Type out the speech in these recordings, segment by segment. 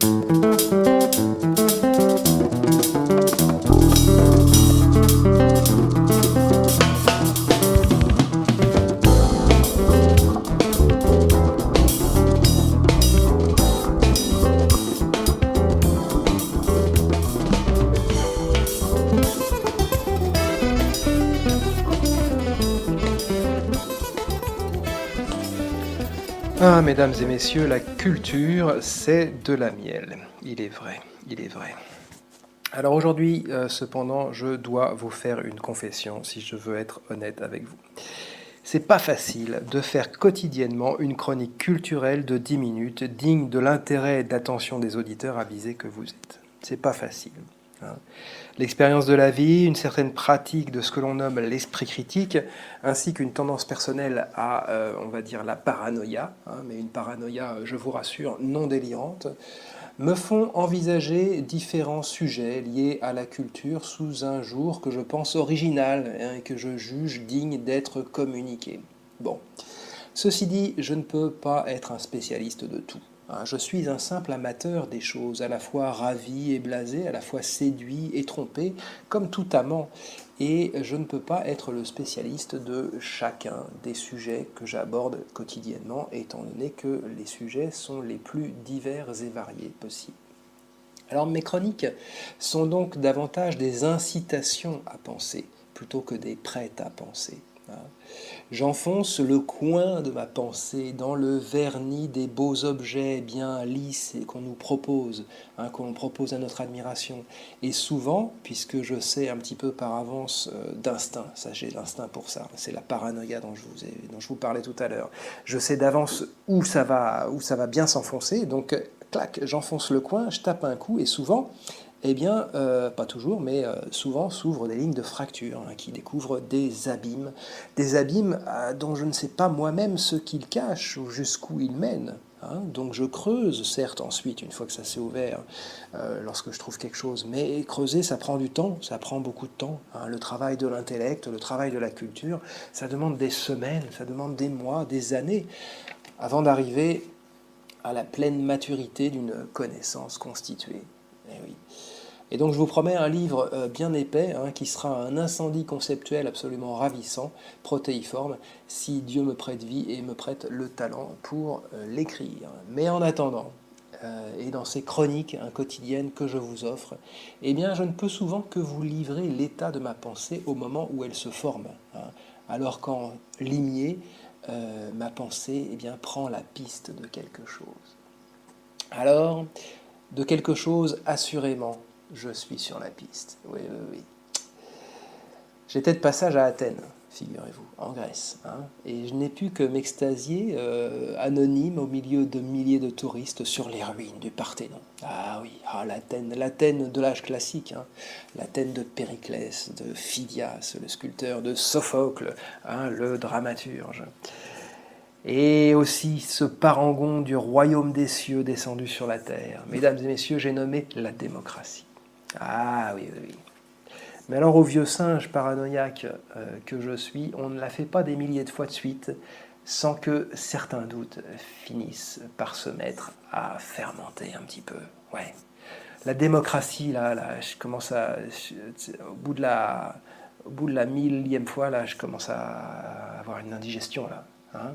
Ah, mesdames et messieurs, la culture, c'est de la miel. Il est vrai, il est vrai. Alors aujourd'hui, cependant, je dois vous faire une confession, si je veux être honnête avec vous. C'est pas facile de faire quotidiennement une chronique culturelle de 10 minutes, digne de l'intérêt et de l'attention des auditeurs avisés que vous êtes. C'est pas facile, hein. L'expérience de la vie, une certaine pratique de ce que l'on nomme l'esprit critique, ainsi qu'une tendance personnelle à, on va dire, la paranoïa, hein, mais une paranoïa, je vous rassure, non délirante, me font envisager différents sujets liés à la culture sous un jour que je pense original, hein, et que je juge digne d'être communiqué. Bon, ceci dit, je ne peux pas être un spécialiste de tout. Je suis un simple amateur des choses, à la fois ravi et blasé, à la fois séduit et trompé, comme tout amant, et je ne peux pas être le spécialiste de chacun des sujets que j'aborde quotidiennement, étant donné que les sujets sont les plus divers et variés possibles. Alors mes chroniques sont donc davantage des incitations à penser, plutôt que des prêts à penser. J'enfonce le coin de ma pensée dans le vernis des beaux objets bien lisses et qu'on nous propose, hein, qu'on propose à notre admiration. Et souvent, puisque je sais un petit peu par avance d'instinct, ça j'ai l'instinct pour ça, c'est la paranoïa dont je vous parlais tout à l'heure, je sais d'avance où ça va bien s'enfoncer, donc clac, j'enfonce le coin, je tape un coup et souvent, eh bien, pas toujours, mais souvent s'ouvrent des lignes de fracture, hein, qui découvrent des abîmes dont je ne sais pas moi-même ce qu'ils cachent ou jusqu'où ils mènent. Hein. Donc je creuse, certes, ensuite, une fois que ça s'est ouvert, lorsque je trouve quelque chose, mais creuser, ça prend du temps, ça prend beaucoup de temps. Hein. Le travail de l'intellect, le travail de la culture, ça demande des semaines, ça demande des mois, des années, avant d'arriver à la pleine maturité d'une connaissance constituée. Eh oui. Et donc je vous promets un livre bien épais, hein, qui sera un incendie conceptuel absolument ravissant, protéiforme, si Dieu me prête vie et me prête le talent pour l'écrire. Mais en attendant, et dans ces chroniques, hein, quotidiennes que je vous offre, eh bien je ne peux souvent que vous livrer l'état de ma pensée au moment où elle se forme. Hein, alors qu'en limier, ma pensée, eh bien, prend la piste de quelque chose. Alors, de quelque chose, assurément, je suis sur la piste. Oui, oui, oui. J'étais de passage à Athènes, figurez-vous, en Grèce, hein, et je n'ai pu que m'extasier, anonyme, au milieu de milliers de touristes, sur les ruines du Parthénon. Ah oui, l'Athènes de l'âge classique, hein, l'Athènes de Périclès, de Phidias, le sculpteur, de Sophocle, hein, le dramaturge. Et aussi ce parangon du royaume des cieux descendu sur la terre. Mesdames et messieurs, j'ai nommé la démocratie. Ah oui, oui, oui. Mais alors au vieux singe paranoïaque que je suis, on ne la fait pas des milliers de fois de suite sans que certains doutes finissent par se mettre à fermenter un petit peu. Ouais. La démocratie, là je commence au bout de la millième fois, là, je commence à avoir une indigestion, là. Hein.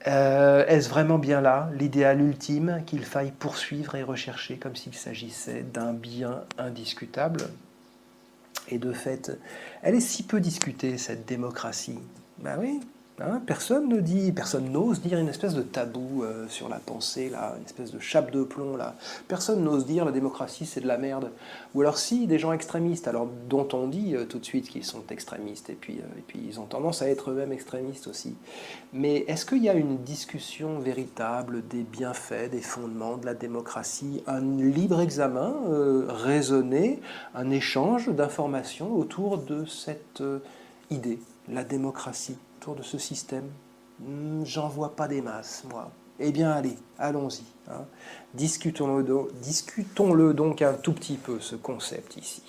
Est-ce vraiment bien là l'idéal ultime qu'il faille poursuivre et rechercher comme s'il s'agissait d'un bien indiscutable? Et de fait, elle est si peu discutée, cette démocratie. Ben oui, hein, personne n'ose dire une espèce de tabou sur la pensée, là, une espèce de chape de plomb, là. Personne n'ose dire la démocratie c'est de la merde. Ou alors si, des gens extrémistes, alors dont on dit tout de suite qu'ils sont extrémistes, et puis ils ont tendance à être eux-mêmes extrémistes aussi. Mais est-ce qu'il y a une discussion véritable des bienfaits, des fondements de la démocratie, un libre examen raisonné, un échange d'informations autour de cette idée, la démocratie, autour de ce système? J'en vois pas des masses, moi. Eh bien, allez, allons-y. Hein. Discutons-le donc un tout petit peu, ce concept ici.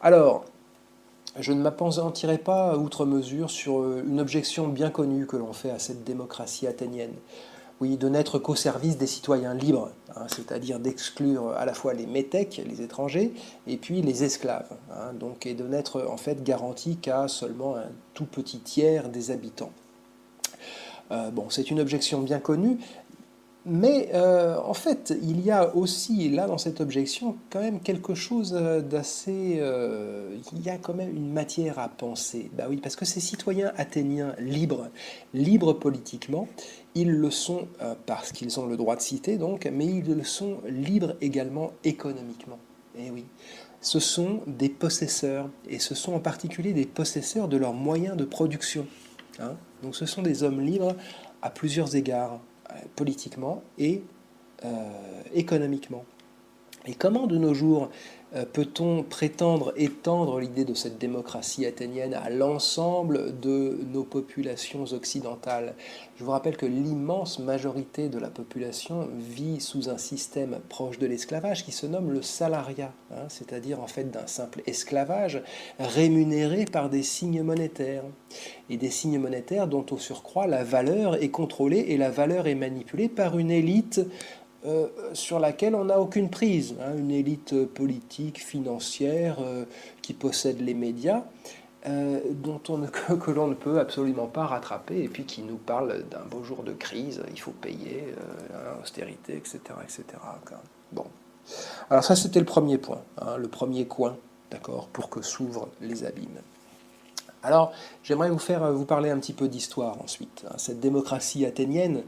Alors, je ne m'appesantirai pas outre mesure sur une objection bien connue que l'on fait à cette démocratie athénienne. Oui, de n'être qu'au service des citoyens libres, hein, c'est-à-dire d'exclure à la fois les métèques, les étrangers, et puis les esclaves, hein, donc, et de n'être en fait garanti qu'à seulement un tout petit tiers des habitants. Bon, c'est une objection bien connue, mais en fait, il y a aussi, là, dans cette objection, quand même quelque chose d'assez... il y a quand même une matière à penser. Bah oui, parce que ces citoyens athéniens libres, libres politiquement, ils le sont parce qu'ils ont le droit de citer, donc, mais ils le sont libres également économiquement. Eh oui. Ce sont des possesseurs, et ce sont en particulier des possesseurs de leurs moyens de production, hein. Donc ce sont des hommes libres à plusieurs égards, politiquement et économiquement. Et comment de nos jours peut-on prétendre étendre l'idée de cette démocratie athénienne à l'ensemble de nos populations occidentales? Je vous rappelle que l'immense majorité de la population vit sous un système proche de l'esclavage qui se nomme le salariat, hein, c'est-à-dire en fait d'un simple esclavage rémunéré par des signes monétaires. Et des signes monétaires dont au surcroît la valeur est contrôlée et la valeur est manipulée par une élite sur laquelle on n'a aucune prise, hein, une élite politique, financière, qui possède les médias, que l'on ne peut absolument pas rattraper, et puis qui nous parle d'un beau jour de crise, il faut payer, austérité, etc. etc. Bon. Alors ça, c'était le premier point, hein, le premier coin, d'accord, pour que s'ouvrent les abîmes. Alors, j'aimerais vous parler un petit peu d'histoire ensuite. Cette démocratie athénienne,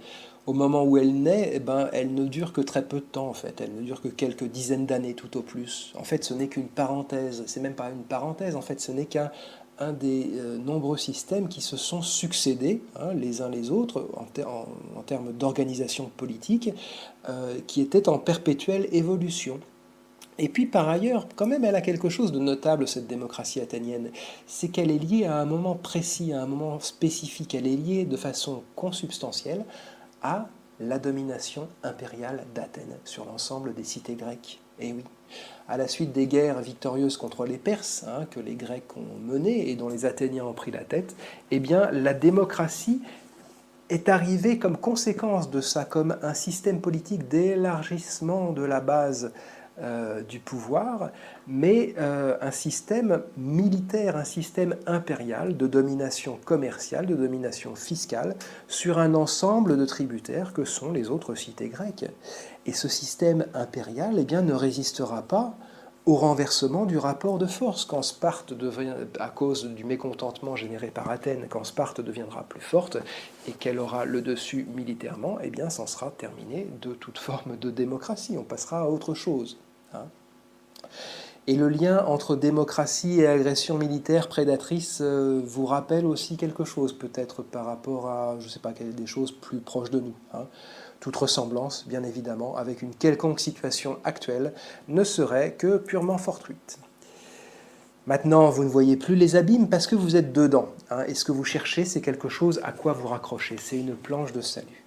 au moment où elle naît, eh ben, elle ne dure que très peu de temps en fait. Elle ne dure que quelques dizaines d'années tout au plus. En fait, ce n'est qu'une parenthèse. C'est même pas une parenthèse. En fait, ce n'est qu'un des nombreux systèmes qui se sont succédés, hein, les uns les autres en termes d'organisation politique, qui étaient en perpétuelle évolution. Et puis par ailleurs, quand même, elle a quelque chose de notable, cette démocratie athénienne. C'est qu'elle est liée à un moment précis, à un moment spécifique. Elle est liée de façon consubstantielle à la domination impériale d'Athènes sur l'ensemble des cités grecques. Et oui, à la suite des guerres victorieuses contre les Perses, hein, que les Grecs ont menées et dont les Athéniens ont pris la tête, eh bien la démocratie est arrivée comme conséquence de ça, comme un système politique d'élargissement de la base du pouvoir, mais un système militaire, un système impérial de domination commerciale, de domination fiscale sur un ensemble de tributaires que sont les autres cités grecques. Et ce système impérial, eh bien, ne résistera pas au renversement du rapport de force. Quand Sparte à cause du mécontentement généré par Athènes, quand Sparte deviendra plus forte et qu'elle aura le dessus militairement, eh bien, c'en sera terminé de toute forme de démocratie. On passera à autre chose, hein. Et le lien entre démocratie et agression militaire prédatrice vous rappelle aussi quelque chose, peut-être par rapport à, je ne sais pas, des choses plus proches de nous, hein. Toute ressemblance, bien évidemment, avec une quelconque situation actuelle ne serait que purement fortuite. Maintenant, vous ne voyez plus les abîmes parce que vous êtes dedans, hein, et ce que vous cherchez, c'est quelque chose à quoi vous raccrocher. C'est une planche de salut.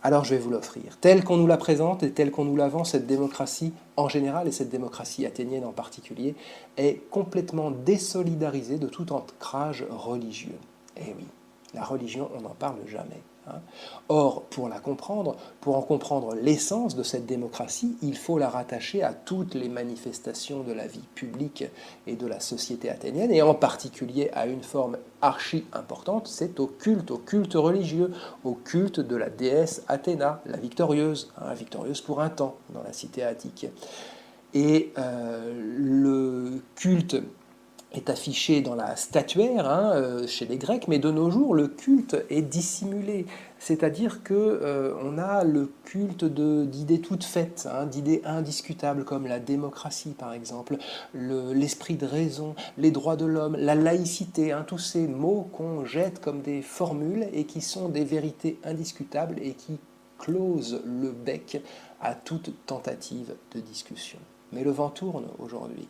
Alors je vais vous l'offrir. Telle qu'on nous la présente et telle qu'on nous la vend, cette démocratie en général, et cette démocratie athénienne en particulier, est complètement désolidarisée de tout ancrage religieux. Eh oui, la religion, on n'en parle jamais, hein. Or, pour la comprendre, pour en comprendre l'essence de cette démocratie, il faut la rattacher à toutes les manifestations de la vie publique et de la société athénienne, et en particulier à une forme archi importante, c'est au culte religieux, au culte de la déesse Athéna, la victorieuse, hein, victorieuse pour un temps dans la cité attique. Et le culte est affiché dans la statuaire, hein, chez les Grecs, mais de nos jours, le culte est dissimulé. C'est-à-dire qu'on a le culte d'idées toutes faites, hein, d'idées indiscutables comme la démocratie, par exemple, l'esprit de raison, les droits de l'homme, la laïcité, hein, tous ces mots qu'on jette comme des formules et qui sont des vérités indiscutables et qui closent le bec à toute tentative de discussion. Mais le vent tourne aujourd'hui.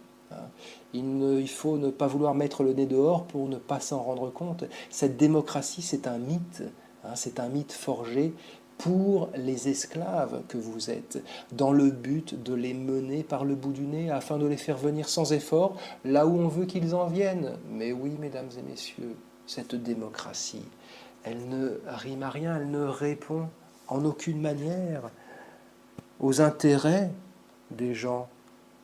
Il faut ne pas vouloir mettre le nez dehors pour ne pas s'en rendre compte. Cette démocratie, c'est un mythe, hein, c'est un mythe forgé pour les esclaves que vous êtes, dans le but de les mener par le bout du nez afin de les faire venir sans effort là où on veut qu'ils en viennent. Mais oui, mesdames et messieurs, cette démocratie, elle ne rime à rien, elle ne répond en aucune manière aux intérêts des gens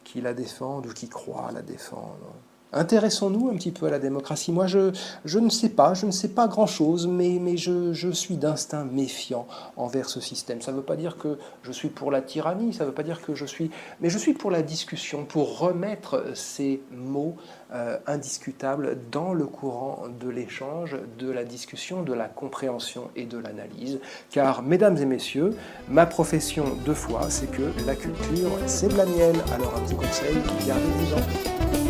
qui la défendent ou qui croient la défendre. Intéressons-nous un petit peu à la démocratie. Moi, je ne sais pas grand-chose, mais je suis d'instinct méfiant envers ce système. Ça ne veut pas dire que je suis pour la tyrannie, ça ne veut pas dire que je suis... Mais je suis pour la discussion, pour remettre ces mots indiscutables dans le courant de l'échange, de la discussion, de la compréhension et de l'analyse. Car, mesdames et messieurs, ma profession de foi, c'est que la culture, c'est de la miel. Alors un petit conseil, gardez-vous-en.